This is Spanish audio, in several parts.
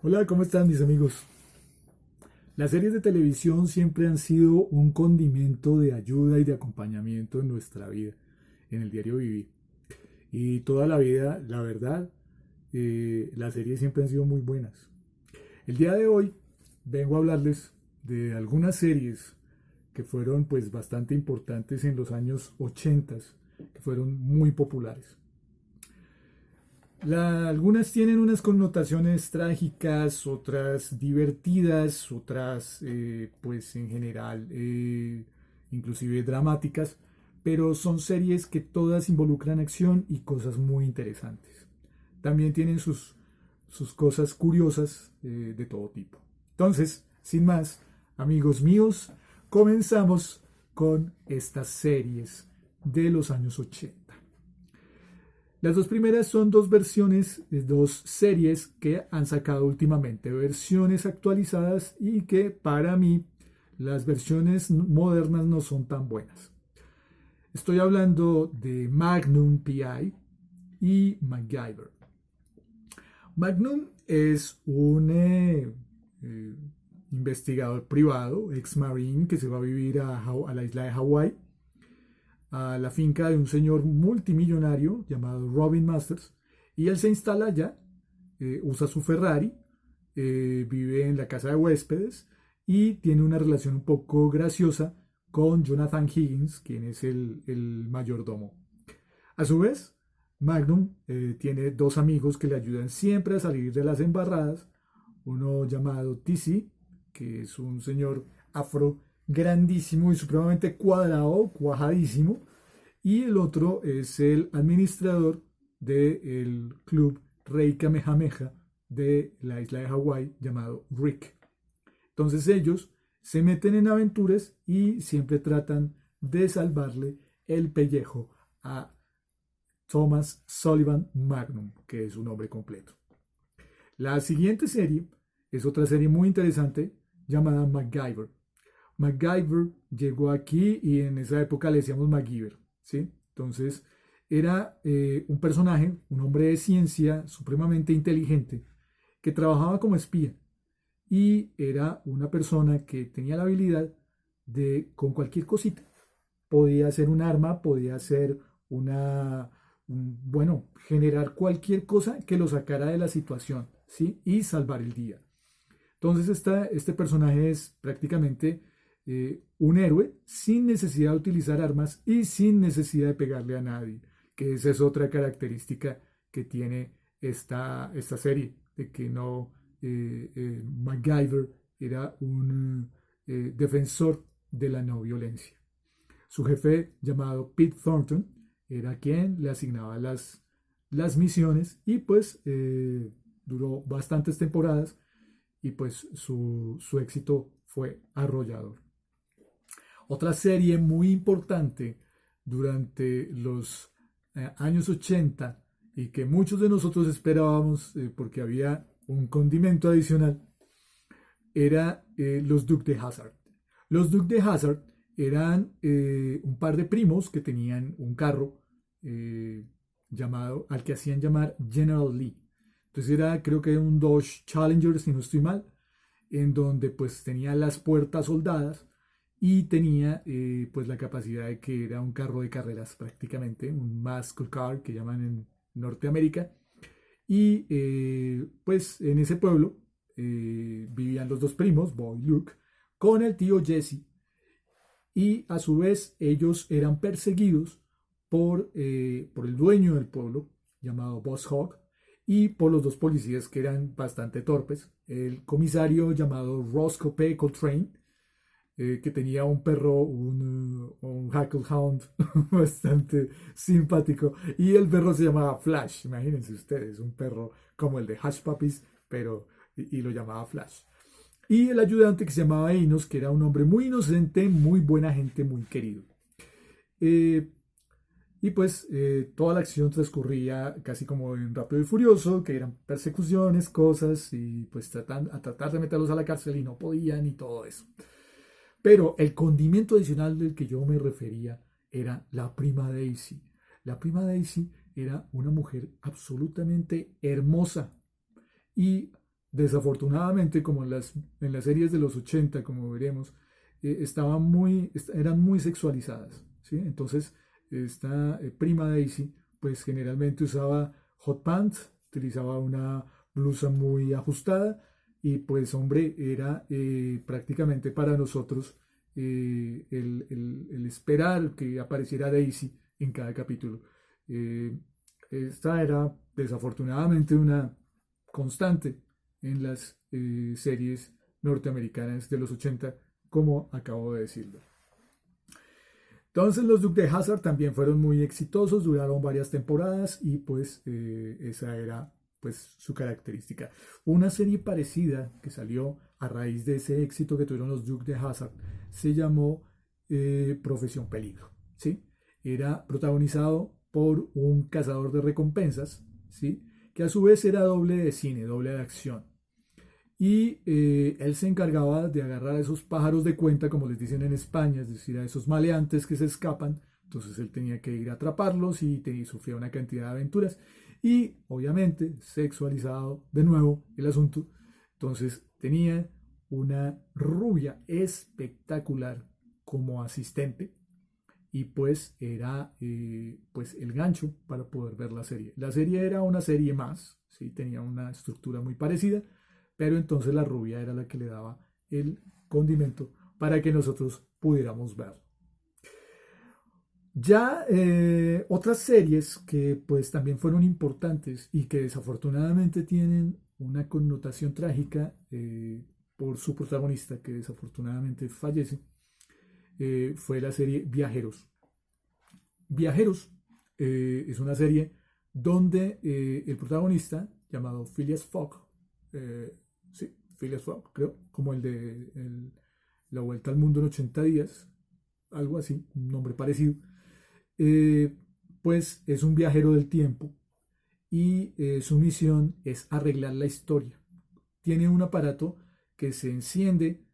Hola, ¿cómo están mis amigos? Las series de televisión siempre han sido un condimento de ayuda y de acompañamiento en nuestra vida, en el diario vivir. Y toda la vida, la verdad, las series siempre han sido muy buenas. El día de hoy vengo a hablarles de algunas series que fueron pues bastante importantes en los años 80, que fueron muy populares. Algunas tienen unas connotaciones trágicas, otras divertidas, otras pues en general inclusive dramáticas, pero son series que todas involucran acción y cosas muy interesantes. También tienen sus cosas curiosas de todo tipo. Entonces, sin más, amigos míos, comenzamos con estas series de los años 80. Las dos primeras son dos versiones, dos series que han sacado últimamente, versiones actualizadas y que para mí las versiones modernas no son tan buenas. Estoy hablando de Magnum PI y MacGyver. Magnum es un eh, investigador privado, ex marine, que se va a vivir a la isla de Hawái, a la finca de un señor multimillonario llamado Robin Masters, y él se instala allá, usa su Ferrari, vive en la casa de huéspedes y tiene una relación un poco graciosa con Jonathan Higgins, quien es el mayordomo. A su vez, Magnum tiene dos amigos que le ayudan siempre a salir de las embarradas, uno llamado TC, que es un señor afro grandísimo y supremamente cuadrado, cuajadísimo, y el otro es el administrador del club Rey Kamehameha de la isla de Hawái llamado Rick. Entonces ellos se meten en aventuras y siempre tratan de salvarle el pellejo a Thomas Sullivan Magnum, que es su nombre completo. La siguiente serie es otra serie muy interesante llamada MacGyver. MacGyver llegó aquí y en esa época le decíamos MacGyver, ¿sí? Entonces era un personaje, un hombre de ciencia supremamente inteligente que trabajaba como espía y era una persona que tenía la habilidad de con cualquier cosita podía ser un arma, podía ser bueno, generar cualquier cosa que lo sacara de la situación, ¿sí? Y salvar el día. Entonces este personaje es prácticamente un héroe sin necesidad de utilizar armas y sin necesidad de pegarle a nadie, que esa es otra característica que tiene esta serie, de que no, MacGyver era un defensor de la no violencia. Su jefe, llamado Pete Thornton, era quien le asignaba las misiones y pues duró bastantes temporadas y pues su éxito fue arrollador. Otra serie muy importante durante los años 80 y que muchos de nosotros esperábamos porque había un condimento adicional era los Duke de Hazard. Los Duke de Hazard eran un par de primos que tenían un carro llamado, al que hacían llamar General Lee. Entonces era, creo que un Dodge Challenger, si no estoy mal, en donde pues tenía las puertas soldadas y tenía pues la capacidad de que era un carro de carreras prácticamente, un muscle car que llaman en Norteamérica. Y pues en ese pueblo vivían los dos primos, Boy y Luke, con el tío Jesse. Y a su vez ellos eran perseguidos por el dueño del pueblo, llamado Boss Hogg, y por los dos policías que eran bastante torpes. El comisario llamado Roscoe P. Coltrane, que tenía un perro, un Hacklehound bastante simpático. Y el perro se llamaba Flash, imagínense ustedes, un perro como el de Hush Puppies, pero y lo llamaba Flash. Y el ayudante que se llamaba Enos, que era un hombre muy inocente, muy buena gente, muy querido. Eh, y pues toda la acción transcurría casi como en Rápido y Furioso, que eran persecuciones, cosas, y pues a tratar de meterlos a la cárcel y no podían y todo eso. Pero el condimento adicional del que yo me refería era la prima Daisy. La prima Daisy era una mujer absolutamente hermosa y Desafortunadamente, como en las series de los 80, como veremos, eran muy sexualizadas, ¿sí? Entonces, esta prima Daisy, pues generalmente usaba hot pants, utilizaba una blusa muy ajustada y pues hombre, era prácticamente para nosotros el esperar que apareciera Daisy en cada capítulo. Eh, Esta era desafortunadamente una constante en las series norteamericanas de los 80, como acabo de decirlo. Entonces los Duke de Hazard también fueron muy exitosos, duraron varias temporadas y pues esa era pues su característica. Una serie parecida que salió a raíz de ese éxito que tuvieron los Duke de Hazard se llamó Profesión Peligro, ¿sí? Era protagonizado por un cazador de recompensas, ¿sí? Que a su vez era doble de cine, doble de acción. Y él se encargaba de agarrar a esos pájaros de cuenta, como les dicen en España, es decir, a esos maleantes que se escapan. Entonces él tenía que ir a atraparlos y sufría una cantidad de aventuras. Y obviamente, sexualizado de nuevo el asunto. Entonces tenía una rubia espectacular como asistente y pues era pues el gancho para poder ver la serie. La serie era una serie más, ¿sí? Tenía una estructura muy parecida, pero entonces la rubia era la que le daba el condimento para que nosotros pudiéramos ver. Ya otras series que pues también fueron importantes y que desafortunadamente tienen una connotación trágica por su protagonista que desafortunadamente fallece, fue la serie Viajeros. Viajeros es una serie donde el protagonista, llamado Phileas Fogg, sí, Phileas Fogg, creo, como el de La Vuelta al Mundo en 80 días, algo así, un nombre parecido, eh, pues es un viajero del tiempo y su misión es arreglar la historia. Tiene un aparato que se enciende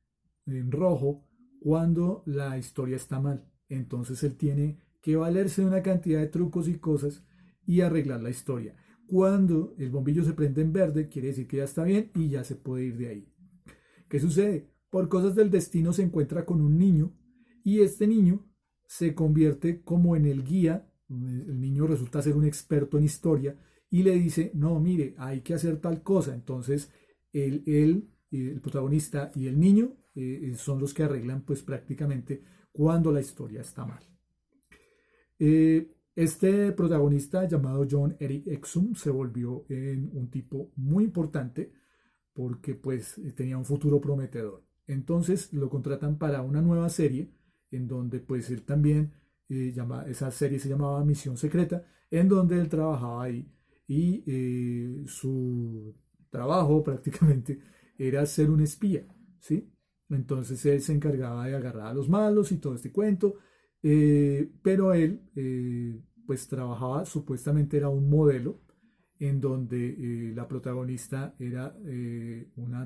en rojo cuando la historia está mal. Entonces él tiene que valerse de una cantidad de trucos y cosas y arreglar la historia. Cuando el bombillo se prende en verde, quiere decir que ya está bien y ya se puede ir de ahí. ¿Qué sucede? Por cosas del destino se encuentra con un niño y este niño se convierte como en el guía. El niño resulta ser un experto en historia y le dice, no, mire, hay que hacer tal cosa. Entonces el protagonista y el niño son los que arreglan pues prácticamente cuando la historia está mal. Este protagonista llamado John Eric Exum se volvió en un tipo muy importante porque pues tenía un futuro prometedor. Entonces lo contratan para una nueva serie en donde pues él también, esa serie se llamaba Misión Secreta, en donde él trabajaba ahí y su trabajo prácticamente era ser un espía, ¿sí? Entonces él se encargaba de agarrar a los malos y todo este cuento, pero él pues trabajaba, supuestamente era un modelo en donde la protagonista era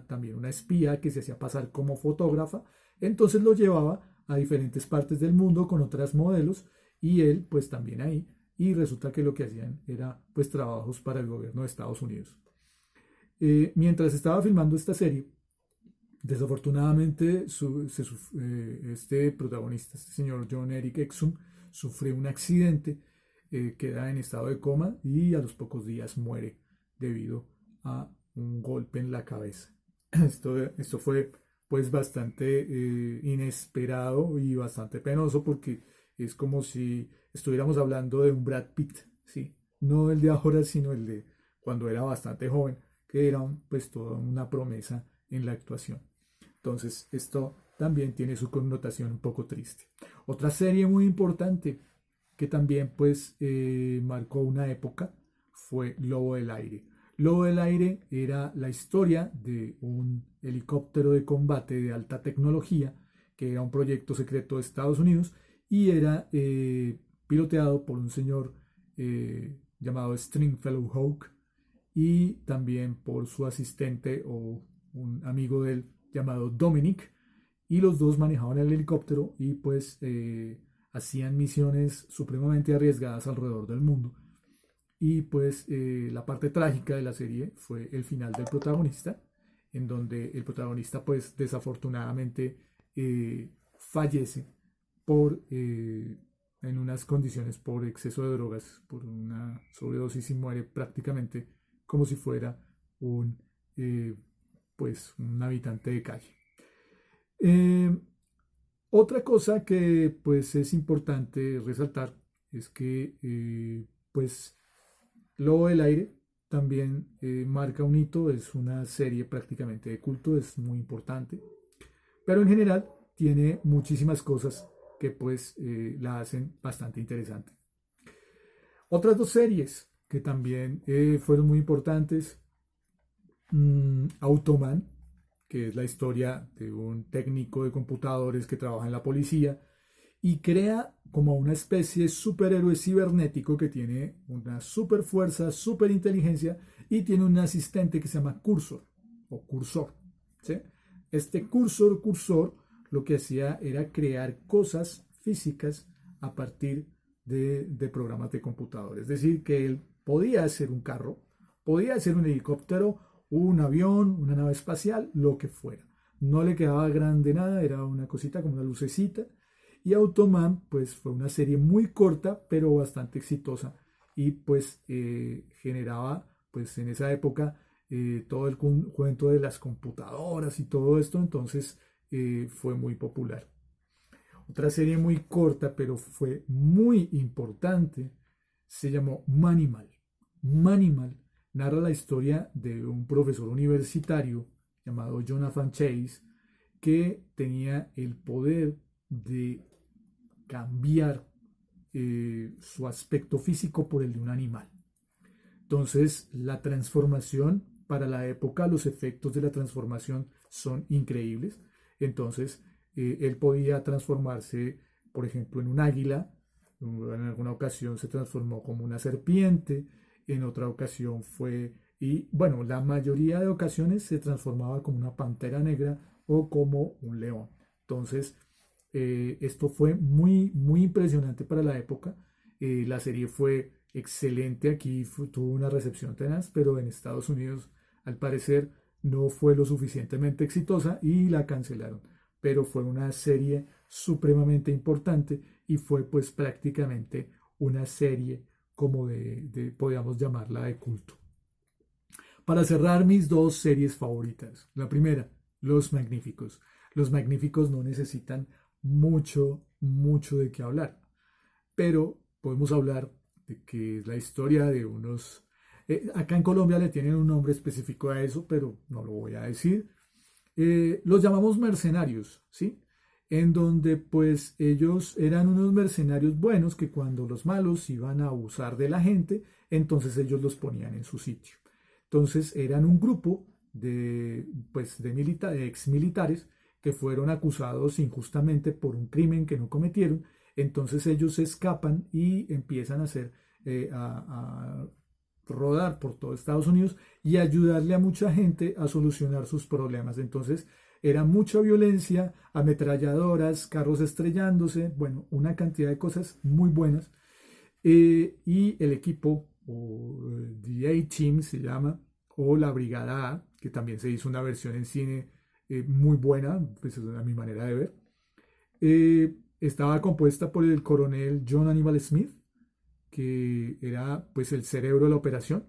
también una espía que se hacía pasar como fotógrafa, entonces lo llevaba a diferentes partes del mundo con otras modelos y él pues también ahí, y resulta que lo que hacían era pues trabajos para el gobierno de Estados Unidos. Mientras estaba filmando esta serie, desafortunadamente este protagonista, este señor John Eric Exum, sufre un accidente, queda en estado de coma y a los pocos días muere debido a un golpe en la cabeza. Esto fue pues bastante inesperado y bastante penoso porque es como si estuviéramos hablando de un Brad Pitt, ¿sí? No el de ahora, sino el de cuando era bastante joven, que era pues toda una promesa en la actuación. Entonces, esto también tiene su connotación un poco triste. Otra serie muy importante que también pues marcó una época fue Lobo del Aire. Lobo del Aire era la historia de un helicóptero de combate de alta tecnología que era un proyecto secreto de Estados Unidos y era piloteado por un señor llamado Stringfellow Hawk y también por su asistente o un amigo de él llamado Dominic, y los dos manejaban el helicóptero y pues hacían misiones supremamente arriesgadas alrededor del mundo. Y pues la parte trágica de la serie fue el final del protagonista, en donde el protagonista pues desafortunadamente fallece en unas condiciones por exceso de drogas, por una sobredosis y muere prácticamente como si fuera un, eh, un habitante de calle. Eh, Otra cosa que pues es importante resaltar es que pues Lobo del Aire también marca un hito, es una serie prácticamente de culto, es muy importante, pero en general tiene muchísimas cosas que pues la hacen bastante interesante. Otras dos series que también fueron muy importantes, Automan, que es la historia de un técnico de computadores que trabaja en la policía y crea como una especie de superhéroe cibernético que tiene una super fuerza, super inteligencia y tiene un asistente que se llama Cursor o Cursor. ¿Sí? Este Cursor lo que hacía era crear cosas físicas a partir de programas de computador. Es decir, que él podía hacer un carro, podía hacer un helicóptero, un avión, una nave espacial, lo que fuera. No le quedaba grande nada, era una cosita como una lucecita. Y Automan, pues fue una serie muy corta, pero bastante exitosa. Y pues generaba, pues en esa época, todo el cuento de las computadoras y todo esto, entonces fue muy popular. Otra serie muy corta, pero fue muy importante, se llamó Manimal. Manimal narra la historia de un profesor universitario llamado Jonathan Chase que tenía el poder de cambiar su aspecto físico por el de un animal. Entonces, la transformación, para la época, los efectos de la transformación son increíbles. Entonces, él podía transformarse, por ejemplo, en un águila. En alguna ocasión se transformó como una serpiente. En otra ocasión y bueno, la mayoría de ocasiones se transformaba como una pantera negra o como un león. Entonces, esto fue muy, muy impresionante para la época. La serie fue excelente aquí, tuvo una recepción tenaz, pero en Estados Unidos al parecer no fue lo suficientemente exitosa y la cancelaron. Pero fue una serie supremamente importante y fue pues prácticamente una serie como podríamos llamarla de culto. Para cerrar mis dos series favoritas. La primera, Los Magníficos. Los Magníficos no necesitan mucho de qué hablar, pero podemos hablar de que es la historia de unos... acá en Colombia le tienen un nombre específico a eso, pero no lo voy a decir. Los llamamos mercenarios, ¿sí? En donde pues ellos eran unos mercenarios buenos que cuando los malos iban a abusar de la gente, entonces ellos los ponían en su sitio. Entonces eran un grupo de ex militares que fueron acusados injustamente por un crimen que no cometieron. Entonces ellos se escapan y empiezan a rodar por todo Estados Unidos y ayudarle a mucha gente a solucionar sus problemas. Entonces era mucha violencia, ametralladoras, carros estrellándose, bueno, una cantidad de cosas muy buenas. Y el equipo, o The A-Team se llama, o la Brigada A, que también se hizo una versión en cine muy buena, pues a mi manera de ver. Estaba compuesta por el coronel John Hannibal Smith, que era pues el cerebro de la operación.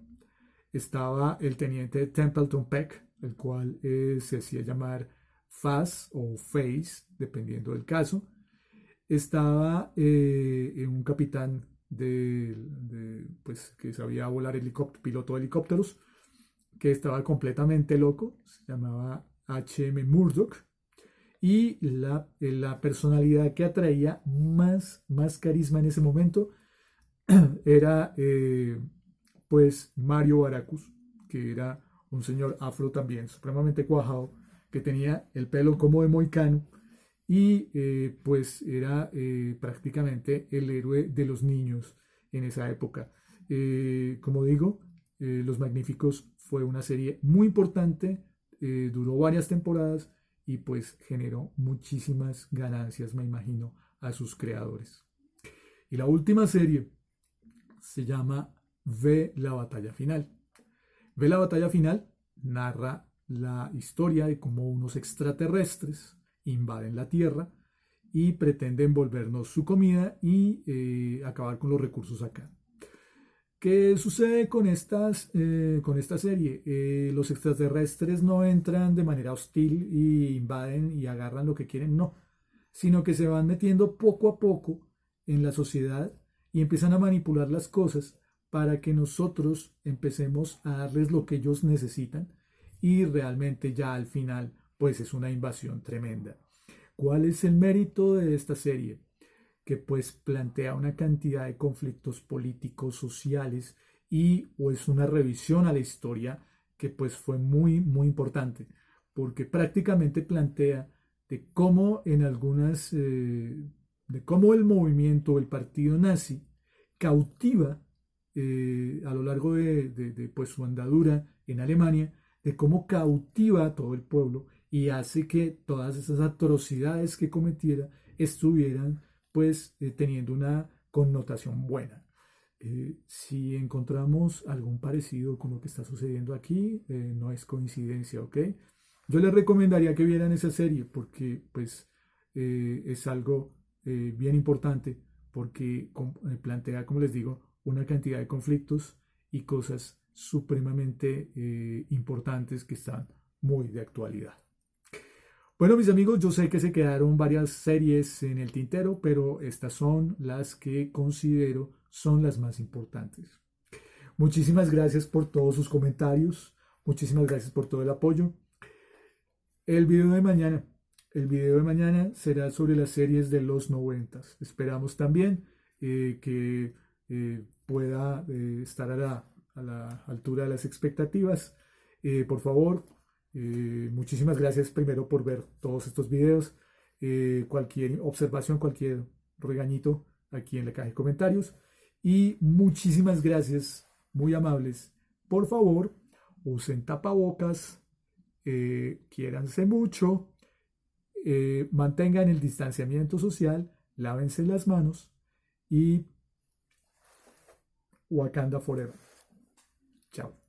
Estaba el teniente Templeton Peck, el cual se hacía llamar Faz o Face, dependiendo del caso. Estaba un capitán pues, que sabía volar piloto de helicópteros, que estaba completamente loco, se llamaba H.M. Murdoch, y la personalidad que atraía más carisma en ese momento era pues Mario Baracus, que era un señor afro también, supremamente cuajado, que tenía el pelo como de moicano y pues era prácticamente el héroe de los niños en esa época. Como digo, Los Magníficos fue una serie muy importante, duró varias temporadas y pues generó muchísimas ganancias, me imagino, a sus creadores. Y la última serie se llama Ve la batalla final. Ve la batalla final narra la historia de cómo unos extraterrestres invaden la Tierra y pretenden volvernos su comida y acabar con los recursos acá. ¿Qué sucede con esta serie? Los extraterrestres no entran de manera hostil y invaden y agarran lo que quieren, no, sino que se van metiendo poco a poco en la sociedad y empiezan a manipular las cosas para que nosotros empecemos a darles lo que ellos necesitan y realmente ya al final pues es una invasión tremenda. ¿Cuál es el mérito de esta serie? Que pues plantea una cantidad de conflictos políticos, sociales y o es una revisión a la historia que pues fue muy importante porque prácticamente plantea de cómo en algunas, de cómo el movimiento, el partido nazi cautiva a lo largo de pues, su andadura en Alemania, de cómo cautiva a todo el pueblo y hace que todas esas atrocidades que cometiera estuvieran pues teniendo una connotación buena. Si encontramos algún parecido con lo que está sucediendo aquí, no es coincidencia, ¿ok? Yo les recomendaría que vieran esa serie porque pues es algo bien importante porque plantea, como les digo, una cantidad de conflictos y cosas supremamente importantes que están muy de actualidad. Bueno, mis amigos, yo sé que se quedaron varias series en el tintero, pero estas son las que considero son las más importantes. Muchísimas gracias por todos sus comentarios, muchísimas gracias por todo el apoyo. El video de mañana, el video de mañana será sobre las series de los 90. Esperamos también que pueda estar a la altura de las expectativas. Por favor, muchísimas gracias primero por ver todos estos videos. Cualquier observación, cualquier regañito aquí en la caja de comentarios. Y muchísimas gracias, muy amables. Por favor, usen tapabocas, quiéranse mucho, mantengan el distanciamiento social, lávense las manos y Wakanda Forever. Chao.